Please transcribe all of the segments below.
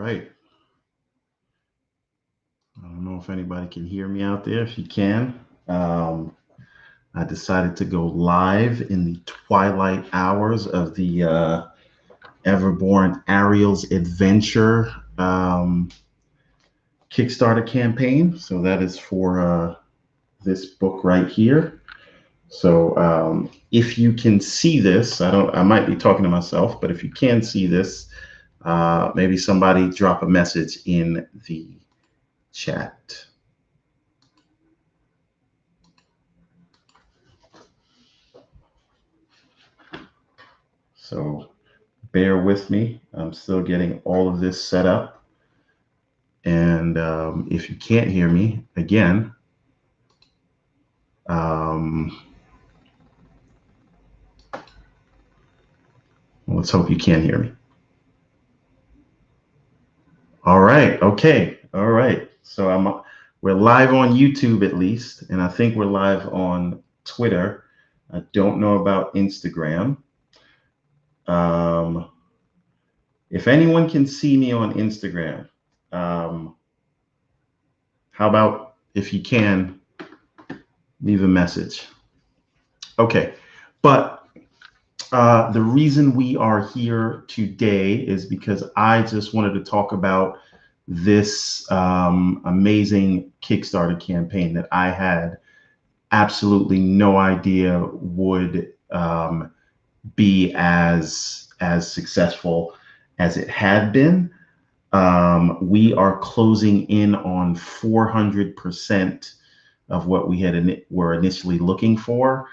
right. I don't know if anybody can hear me out there. If you can, I decided to go live in the twilight hours of the Everborn Ariel's Adventure Kickstarter campaign. So that is for this book right here. So if you can see this, I might be talking to myself, but if you can see this, maybe somebody drop a message in the chat. So bear with me. I'm still getting all of this set up. And if you can't hear me, again, let's hope you can hear me. All right. Okay. All right. So we're live on YouTube at least, and I think we're live on Twitter. I don't know about Instagram. If anyone can see me on Instagram, how about if you can leave a message? Okay. But the reason we are here today is because I just wanted to talk about this amazing Kickstarter campaign that I had absolutely no idea would be as successful as it had been. We are closing in on 400% of what we were initially looking for.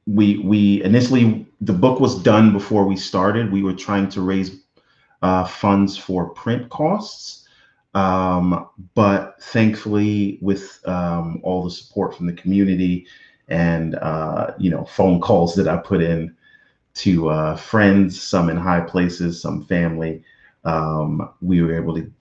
We initially, the book was done before we started. We were trying to raise funds for print costs. But thankfully, with all the support from the community and phone calls that I put in to friends, some in high places, some family, we were able to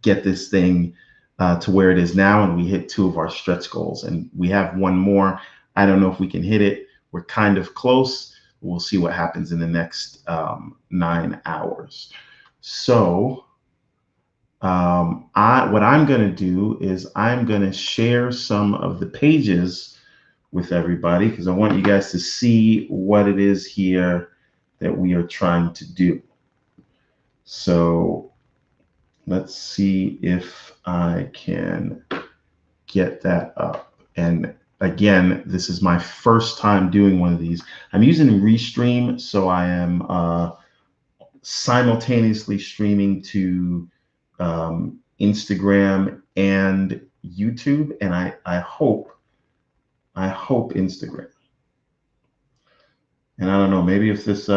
get this thing to where it is now, and we hit 2 of our stretch goals, and we have 1 more. I don't know if we can hit it. We're kind of close. We'll see what happens in the next 9 hours. So what I'm going to do is I'm going to share some of the pages with everybody because I want you guys to see what it is here that we are trying to do. So let's see if I can get that up. And again, this is my first time doing one of these. I'm using Restream, so I am simultaneously streaming to Instagram and YouTube, and I hope Instagram. And I don't know, maybe if this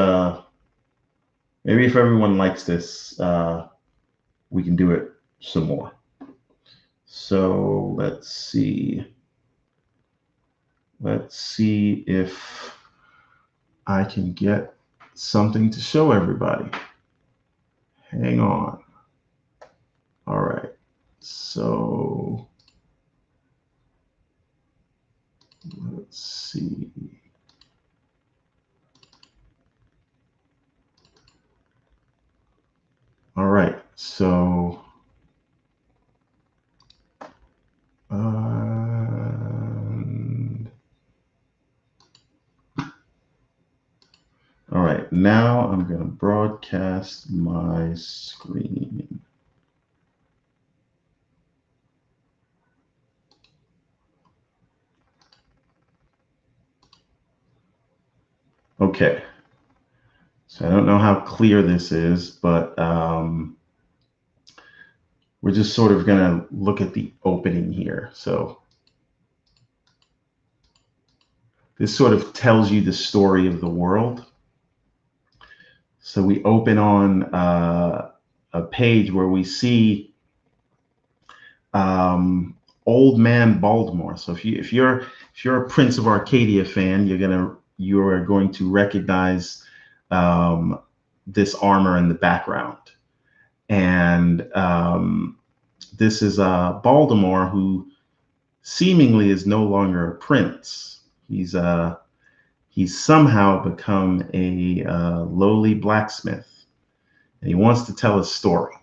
maybe if everyone likes this, we can do it some more. So let's see if I can get something to show everybody. Hang on. All right. So let's see. All right. So all right, now I'm going to broadcast my screen. Okay, so I don't know how clear this is, but we're just sort of going to look at the opening here. So this sort of tells you the story of the world. So we open on a page where we see Old Man Baltimore. So if you're a Prince of Arcadia fan, you are going to recognize this armor in the background. And this is Baltimore, who seemingly is no longer a prince. He's somehow become a lowly blacksmith, and he wants to tell a story.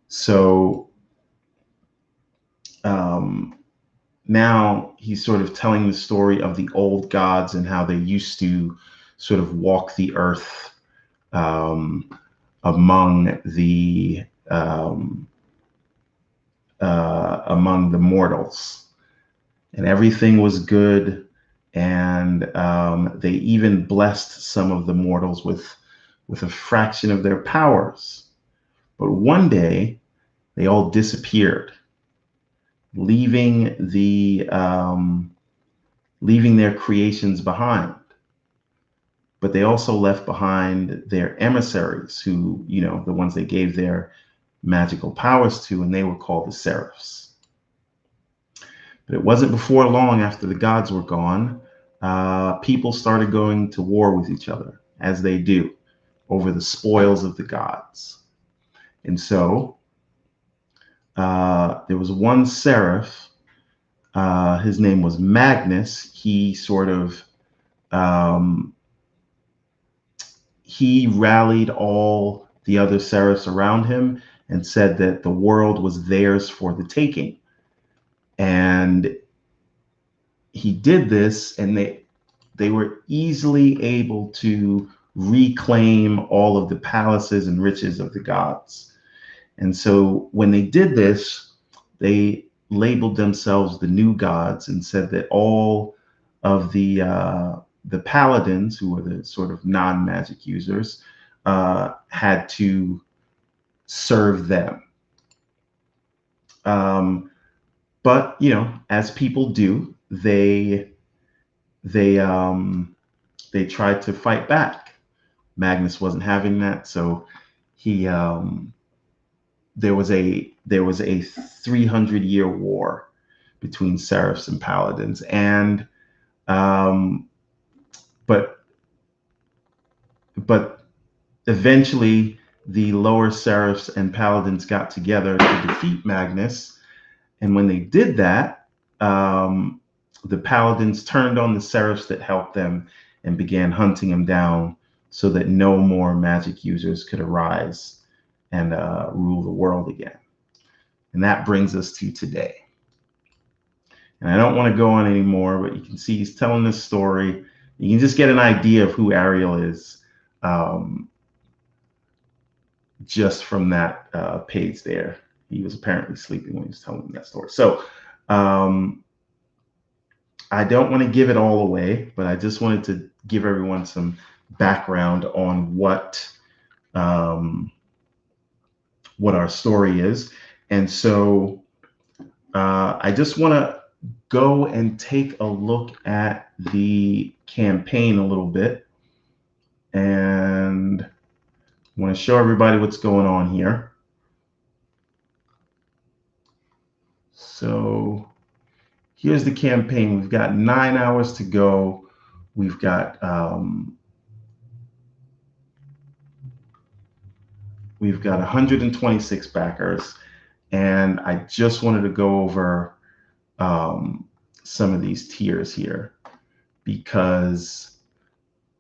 So now he's sort of telling the story of the old gods and how they used to sort of walk the earth um, um, among the mortals, and everything was good. And they even blessed some of the mortals with a fraction of their powers. But one day, they all disappeared, leaving leaving their creations behind. But they also left behind their emissaries, who, the ones they gave their magical powers to, and they were called the seraphs. But it wasn't before long, after the gods were gone, people started going to war with each other, as they do, over the spoils of the gods. And so there was one seraph. His name was Magnus. He rallied all the other seraphs around him and said that the world was theirs for the taking. And he did this, and they were easily able to reclaim all of the palaces and riches of the gods. And so when they did this, they labeled themselves the new gods and said that all of the paladins, who were the sort of non-magic users, had to serve them. But as people do, they tried to fight back. Magnus wasn't having that, so he there was a 300-year war between seraphs and paladins, and but eventually the lower seraphs and paladins got together to defeat Magnus. And when they did that, the paladins turned on the seraphs that helped them and began hunting them down, so that no more magic users could arise and rule the world again. And that brings us to today. And I don't want to go on anymore, but you can see he's telling this story. You can just get an idea of who Ariel is just from that page there. He was apparently sleeping when he was telling that story. So I don't want to give it all away, but I just wanted to give everyone some background on what our story is. And so I just want to go and take a look at the campaign a little bit, and I want to show everybody what's going on here. So here's the campaign. We've got 9 hours to go. We've got 126 backers, and I just wanted to go over some of these tiers here, because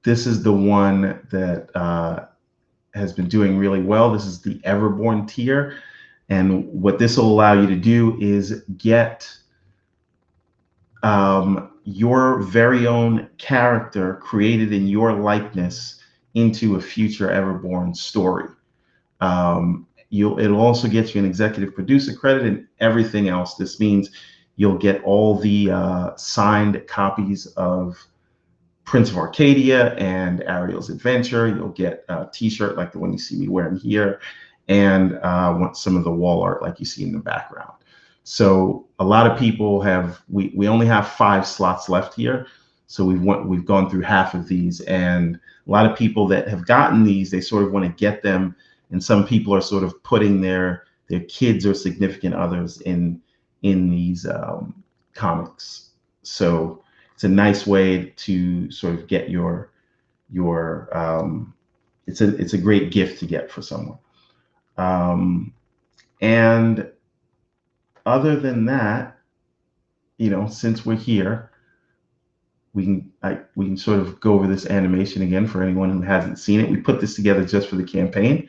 this is the one that has been doing really well. This is the Everborn tier, and what this will allow you to do is get your very own character created in your likeness into a future Everborn story. It'll also get you an executive producer credit and everything else. This means you'll get all the signed copies of Prince of Arcadia and Ariel's Adventure. You'll get a t-shirt like the one you see me wearing here, and some of the wall art like you see in the background. So a lot of people we only have 5 slots left here. So we've gone through half of these, and a lot of people that have gotten these, they sort of want to get them. And some people are sort of putting their kids or significant others in these comics. So it's a nice way to sort of get your it's a great gift to get for someone. And other than that, since we're here, we can sort of go over this animation again for anyone who hasn't seen it. We put this together just for the campaign.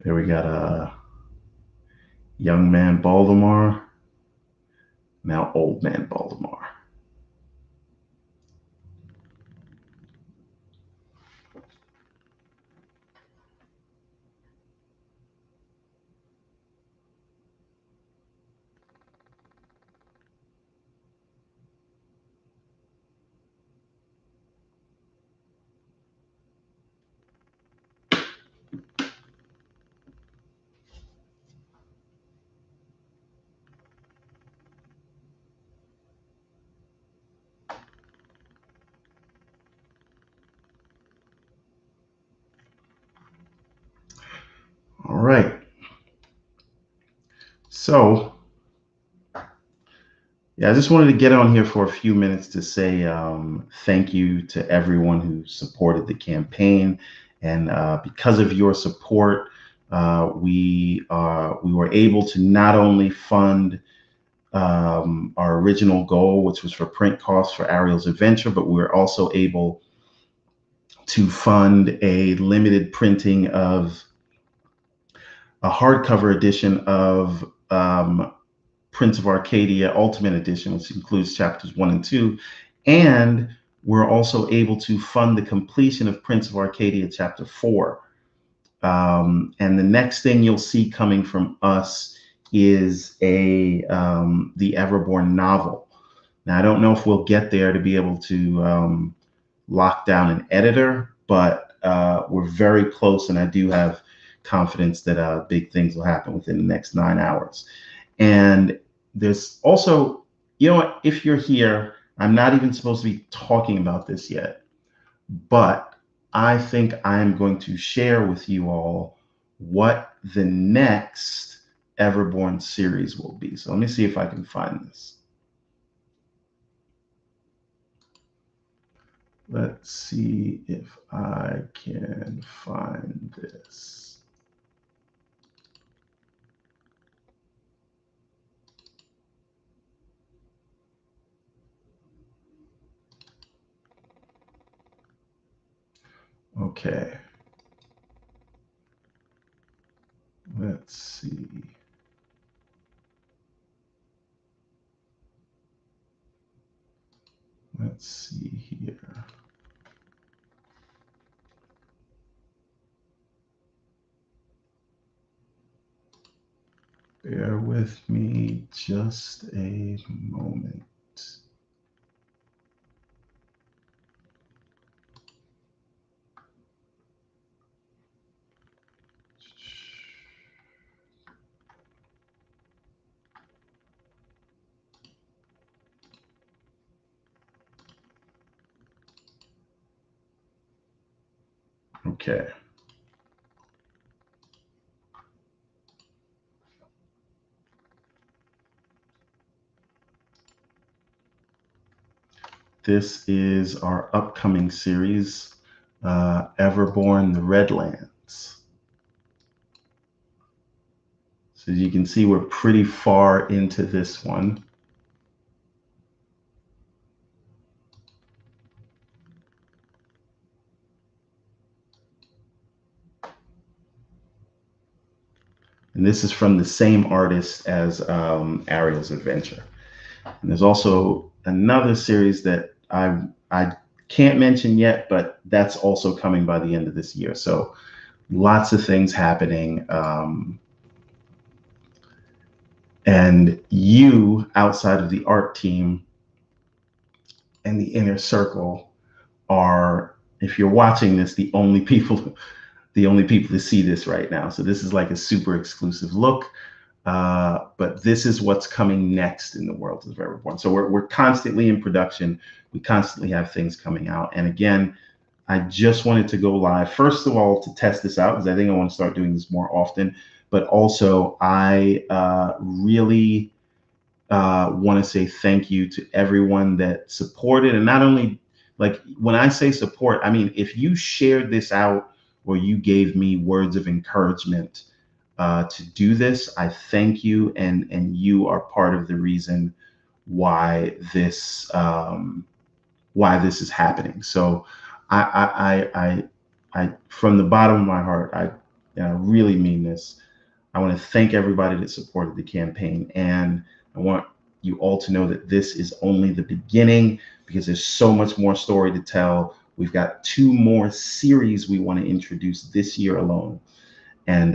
There we got a young man Baltimore, now old man Baltimore. All right. So, yeah, I just wanted to get on here for a few minutes to say thank you to everyone who supported the campaign, and because of your support, we were able to not only fund our original goal, which was for print costs for Ariel's adventure, but we were also able to fund a limited printing of a hardcover edition of Prince of Arcadia Ultimate Edition, which includes chapters 1 and 2. And we're also able to fund the completion of Prince of Arcadia chapter 4. And the next thing you'll see coming from us is the Everborn novel. Now, I don't know if we'll get there to be able to lock down an editor, but we're very close, and I do have confidence that big things will happen within the next 9 hours. And there's also, you know what, if you're here, I'm not even supposed to be talking about this yet, but I think I'm going to share with you all what the next Everborn series will be. So let me see if I can find this. Let's see if I can find this. Okay. Let's see. Let's see here. Bear with me just a moment. Okay. This is our upcoming series, Everborn, the Redlands. So as you can see, we're pretty far into this one. And this is from the same artist as Ariel's Adventure. And there's also another series that I can't mention yet, but that's also coming by the end of this year. So lots of things happening. And you, outside of the art team and the inner circle, are, if you're watching this, the only people to see this right now. So this is like a super exclusive look. But this is what's coming next in the world of Everborn. So we're constantly in production. We constantly have things coming out. And again, I just wanted to go live, first of all, to test this out, because I think I want to start doing this more often. But also, I really want to say thank you to everyone that supported. And not only, like, when I say support, I mean, if you shared this out or you gave me words of encouragement to do this, I thank you, and you are part of the reason why this is happening. So I from the bottom of my heart, and I really mean this. I want to thank everybody that supported the campaign, and I want you all to know that this is only the beginning, because there's so much more story to tell. We've got 2 more series we want to introduce this year alone, and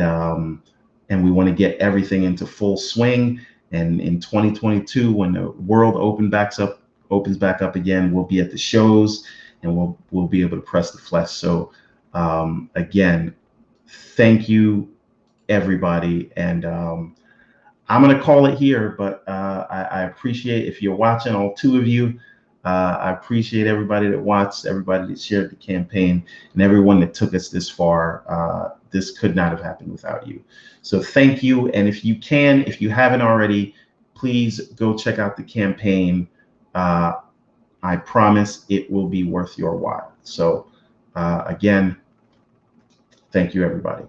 we want to get everything into full swing. And in 2022, when the world opens back up again, we'll be at the shows, and we'll be able to press the flesh. So again, thank you everybody, and I'm gonna call it here, but I appreciate, if you're watching, all 2 of you. I appreciate everybody that watched, everybody that shared the campaign, and everyone that took us this far. This could not have happened without you. So thank you. And if you haven't already, please go check out the campaign. I promise it will be worth your while. So again, thank you, everybody.